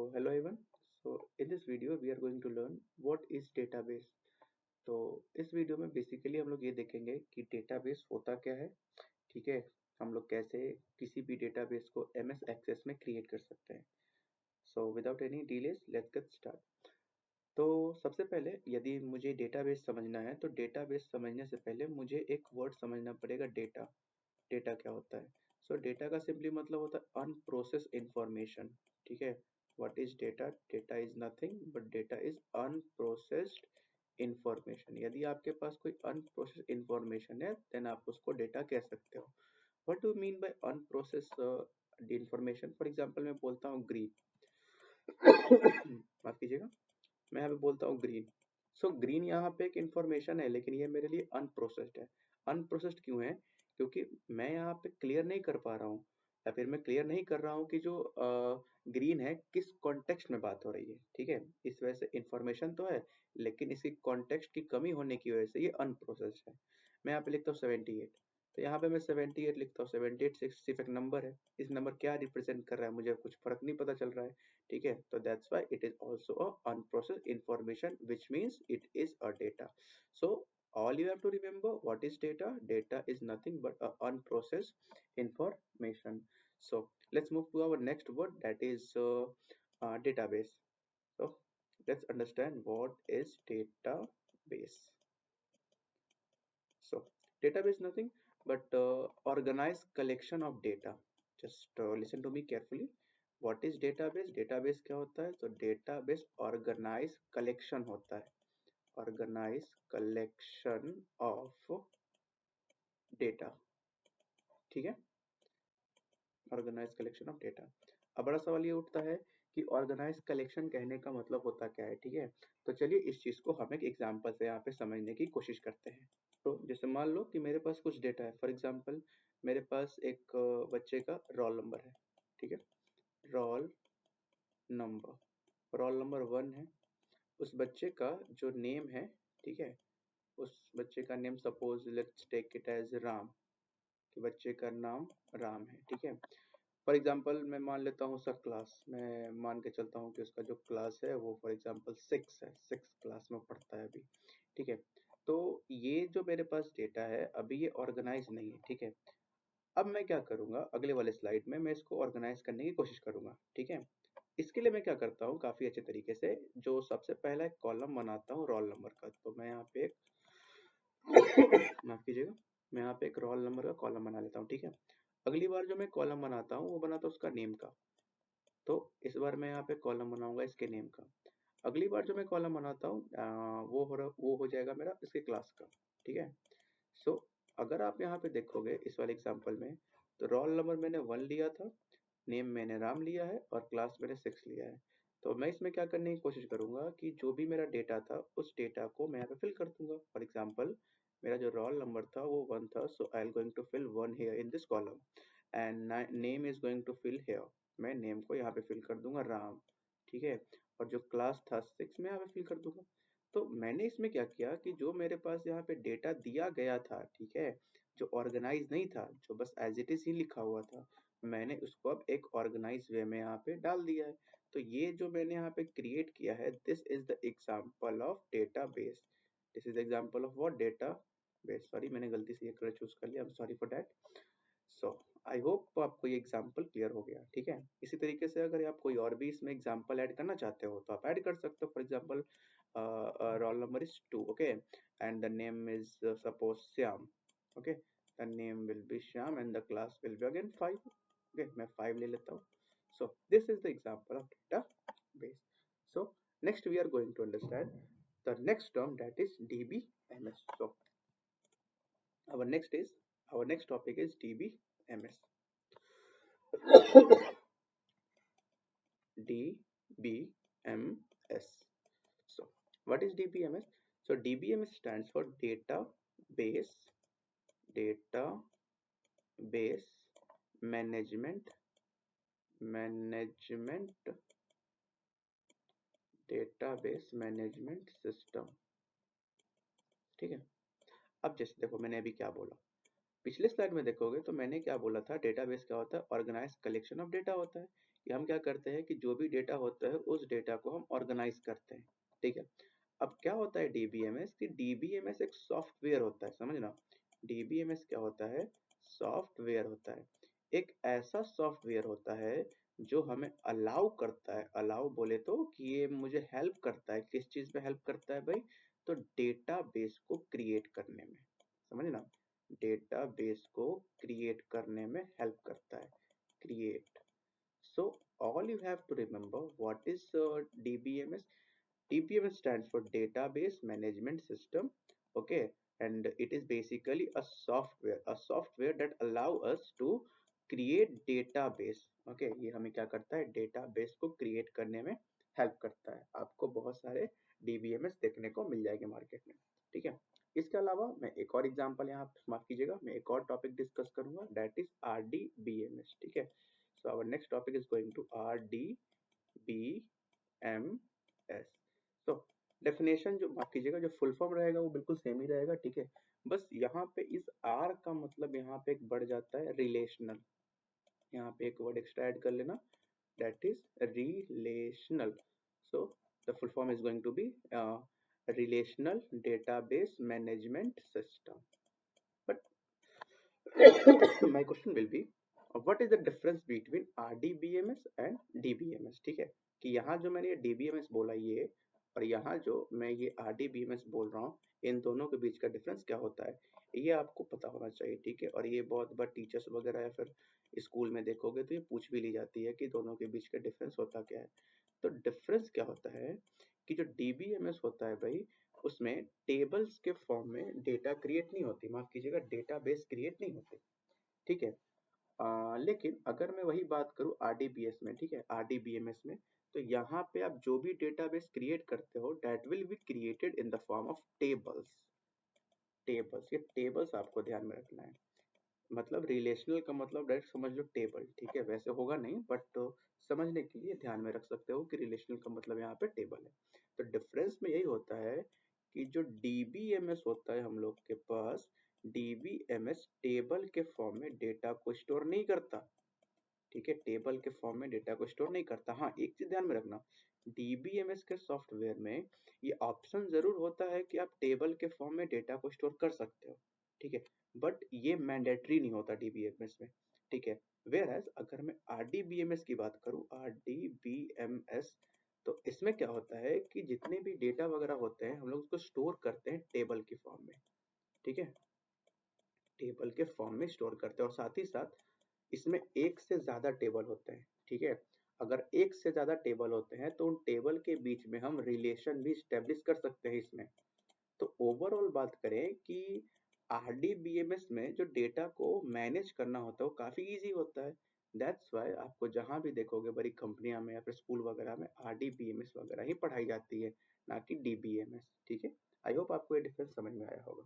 Hello everyone. In this video we are going to learn what is database. तो इस video में basically हम लोग ये देखेंगे कि डेटाबेस होता क्या है, ठीक है। हम लोग कैसे किसी भी डेटाबेस को MS एक्सेस में क्रिएट कर सकते हैं। So without any delays let's get start. तो सबसे पहले यदि मुझे डेटाबेस समझना है तो डेटाबेस समझने से पहले मुझे एक वर्ड समझना पड़ेगा, डेटा। डेटा क्या होता है? डेटा का सिंपली मतलब होता है अनप्रोसेस इंफॉर्मेशन, ठीक है। What is data? Data is nothing but data is unprocessed information. यदि आपके पास कोई अनप्रोसेस्ड इंफॉर्मेशन है देन आप उसको डेटा कह सकते हो। What do mean by unprocessed information? For example मैं बोलता हूँ ग्रीन माफ कीजिएगा, मैं यहाँ पे बोलता हूँ ग्रीन। ग्रीन यहाँ पे एक इंफॉर्मेशन है लेकिन ये मेरे लिए अनप्रोसेस्ड है। अनप्रोसेस्ड क्यों है? क्योंकि मैं यहाँ पे क्लियर नहीं कर पा रहा हूँ, या फिर मैं क्लियर नहीं कर रहा हूँ कि जो ग्रीन है किस कॉन्टेक्स्ट में बात हो रही है, ठीक है। इस वजह से इंफॉर्मेशन तो है लेकिन इसकी कॉन्टेक्स्ट की कमी होने की वजह से ये अनप्रोसेस्ड है। मैं यहाँ पे लिखता हूँ 78, तो यहाँ पे मैं 78 लिखता हूँ। 78 सिर्फ एक नंबर है, इस नंबर क्या रिप्रेजेंट कर रहा है मुझे कुछ फर्क नहीं पता चल रहा है, ठीक है। तो that's why it is also a unprocessed information which means it is a data. So all you have to remember what is data. Data is nothing but a unprocessed information. So let's move to our next word, that is database. So let's understand what is database. So database nothing but organized collection of data. Just listen to me carefully. What is database? Database क्या होता है? तो database organized collection होता है, organized collection of data, ठीक है। Organise collection of data. अब बड़ा सवाल ये उठता है कि ऑर्गेनाइज कलेक्शन कहने का मतलब होता क्या है, ठीक है। तो चलिए इस चीज को हम एक एग्जांपल से यहाँ पे समझने की कोशिश करते हैं। तो जैसे मान लो कि मेरे पास कुछ डेटा है। फॉर एग्जांपल मेरे पास एक बच्चे का रोल नंबर है, ठीक है। रोल रोल नंबर 1 है। उस बच्चे का जो नेम है, ठीक है, उस बच्चे का name suppose let's take it as Ram, कि बच्चे का नाम राम है, ठीक है। फॉर एग्जाम्पल मैं मान लेता हूँ उसका क्लास, मैं मान के चलता हूँ कि उसका जो क्लास है वो फॉर एग्जाम्पल 6 है, 6 क्लास में पढ़ता है अभी, ठीक है। तो ये जो मेरे पास डेटा है अभी ये ऑर्गेनाइज नहीं है, ठीक है। अब मैं क्या करूँगा, अगले वाले स्लाइड में मैं इसको ऑर्गेनाइज करने की कोशिश करूँगा, ठीक है। इसके लिए मैं क्या करता हूँ काफ़ी अच्छे तरीके से, जो सबसे पहला एक कॉलम बनाता हूँ रोल नंबर का। तो मैं यहाँ पे एक माफ कीजिएगा, मैं यहाँ पे एक रोल नंबर का कॉलम बना लेता हूँ, ठीक है। अगली बार जो मैं कॉलम बनाता हूँ वो बनाता हूँ उसका नेम का। तो इस बार मैं यहाँ पे कॉलम बनाऊंगा इसके नेम का। अगली बार जो मैं कॉलम बनाता हूँ वो हो जाएगा मेरा इसके क्लास का, ठीक है। सो अगर आप यहाँ पे देखोगे इस वाले एग्जांपल में, तो रोल नंबर मैंने 1 लिया था, नेम मैंने राम लिया है और क्लास मैंने 6 लिया है। तो मैं इसमें क्या करने की कोशिश करूंगा कि जो भी मेरा डेटा था उस डेटा को मैं यहाँ पे फिल कर दूंगा। फॉर एग्जांपल मेरा जो रोल नंबर था वो 1 था, so I am going to fill 1 here in this column and name is going to fill here. मैं नेम को यहाँ पे फिल कर दूंगा राम, ठीक है। और जो क्लास था 6 में यहाँ पे फिल कर दूंगा। तो मैंने इसमें क्या किया कि जो मेरे पास यहाँ पे डेटा दिया गया था, ठीक है, जो ऑर्गेनाइज नहीं था, जो बस एज इट इज ही लिखा हुआ था, मैंने उसको अब एक ऑर्गेनाइज वे में यहाँ पे डाल दिया है। तो ये जो मैंने यहाँ पे क्रिएट किया है, this is the example of database. This is example of what? Database. Sorry मैंने गलती से ये कलर चूज कर लिया, I am sorry for that. So I hope आपको ये एग्जाम्पल क्लियर हो गया, ठीक है। इसी तरीके से अगर आप कोई और भी इसमें एग्जाम्पल ऐड करना चाहते हो तो आप ऐड कर सकते हो। For example roll number is 2, okay, and the name is suppose Shyam, okay, the name will be Shyam and the class will be again 5, okay, मैं 5 ले लेता हूँ। So this is the example of database. So next we are going to understand the next term, that is DBMS. So our next topic is DBMS. DBMS. So what is DBMS? So DBMS stands for database management database management system, ठीक है। अब जैसे देखो मैंने अभी क्या बोला, पिछले स्लाइड में देखोगे तो मैंने क्या बोला था, डेटाबेस क्या होता है? ऑर्गेनाइज कलेक्शन ऑफ डेटा होता है। कि हम क्या करते हैं कि जो भी डेटा होता है उस डेटा को हम ऑर्गेनाइज करते हैं, ठीक है। अब क्या होता है डीबीएमएस कि डीबीएमएस एक सॉफ्टवेयर होता है, समझना। डीबीएमएस क्या होता है? सॉफ्टवेयर होता है। एक ऐसा सॉफ्टवेयर होता है जो हमें अलाउ करता है, अलाउ बोले तो कि ये मुझे हेल्प करता है, किस चीज में हेल्प करता है भाई? तो डेटाबेस को क्रिएट करने में, समझ ना। डेटाबेस को क्रिएट करने में हेल्प करता है, create. So all you have to remember what is DBMS. DBMS stands for Database Management System. Okay, and it is basically a software that allow us to create database. Okay, ये हमें क्या करता है? Database को create करने में help करता है। आपको बहुत सारे DBMS देखने को मिल जाएंगे मार्केट में, ठीक है। इसके अलावा मैं एक और एग्जांपल यहाँ माफ कीजिएगा, मैं एक और टॉपिक डिस्कस करूंगा, दैट इज RDBMS, ठीक है। So our next topic is going to RDBMS. So definition जो माफ कीजिएगा, जो फुल फॉर्म रहेगा वो बिल्कुल सेम ही रहेगा, ठीक है। बस यहाँ पे इस R का मतलब यहाँ पे एक बढ़ जाता है रिलेशनल, यहाँ पे एक वर्ड एक्स्ट्रा ऐड कर लेना, that is relational. So the full form is going to be relational database management system. But my question will be what is the difference between RDBMS and DBMS, ठीक है। कि यहाँ जो मैंने ये DBMS बोला ये, और यहाँ जो मैं ये RDBMS बोल रहा हूँ, इन दोनों के बीच का डिफरेंस क्या होता है, ये आपको पता होना चाहिए, ठीक है। और ये बहुत बार टीचर्स वगैरह या फिर स्कूल में देखोगे तो ये पूछ भी ली जाती है कि दोनों के बीच का डिफरेंस होता क्या है। तो डिफरेंस क्या होता है कि जो DBMS होता है भाई, उसमें टेबल्स के फॉर्म में डेटा क्रिएट नहीं होती, माफ कीजिएगा, डेटाबेस क्रिएट नहीं होती, ठीक है। लेकिन अगर मैं वही बात करूँ आरडीबीएस में, ठीक है, आरडीबीएमएस में, तो यहाँ पे आप जो भी डेटाबेस क्रिएट करते हो that will be created in the form of tables. Tables, ये टेबल्स आपको ध्यान में रखना है। मतलब रिलेशनल का मतलब डायरेक्ट समझ लो टेबल, ठीक है, वैसे होगा नहीं बट समझने के लिए ध्यान में रख सकते हो कि रिलेशनल का मतलब यहाँ पे टेबल है। तो डिफरेंस में यही होता है कि जो डीबीएमएस होता है हम लोग के पास, डीबीएमएस टेबल के फॉर्म में डेटा को स्टोर नहीं करता, ठीक है, टेबल के फॉर्म में डेटा को स्टोर नहीं करता। हाँ, एक चीज ध्यान में रखना, डीबीएमएस के सॉफ्टवेयर में ये ऑप्शन जरूर होता है कि आप टेबल के फॉर्म में डेटा को स्टोर कर सकते हो, ठीक है, बट ये मैंडेटरी नहीं होता डीबीएमएस में, ठीक है। वेयर एज अगर मैं आरडीबीएमएस की बात करूँ, आरडीबीएमएस, तो इसमें क्या होता है कि जितने भी डेटा वगैरह होते हैं हम लोग उसको स्टोर करते हैं टेबल के फॉर्म में, ठीक है, टेबल के फॉर्म में स्टोर करते हैं। और साथ ही साथ इसमें एक से ज्यादा टेबल होते हैं, ठीक है। अगर एक से ज्यादा टेबल होते हैं तो उन टेबल के बीच में हम रिलेशन भी स्टेब्लिश कर सकते हैं इसमें। तो ओवरऑल बात करें कि आरडीबीएमएस में जो डेटा को मैनेज करना होता है वो काफी इजी होता है। दैट्स वाई आपको जहां भी देखोगे बड़ी कंपनियां में या फिर स्कूल वगैरह में आरडीबीएमएस वगैरह ही पढ़ाई जाती है, ना कि डीबीएमएस, ठीक है। आई होप आपको ये डिफरेंस समझ में आया होगा।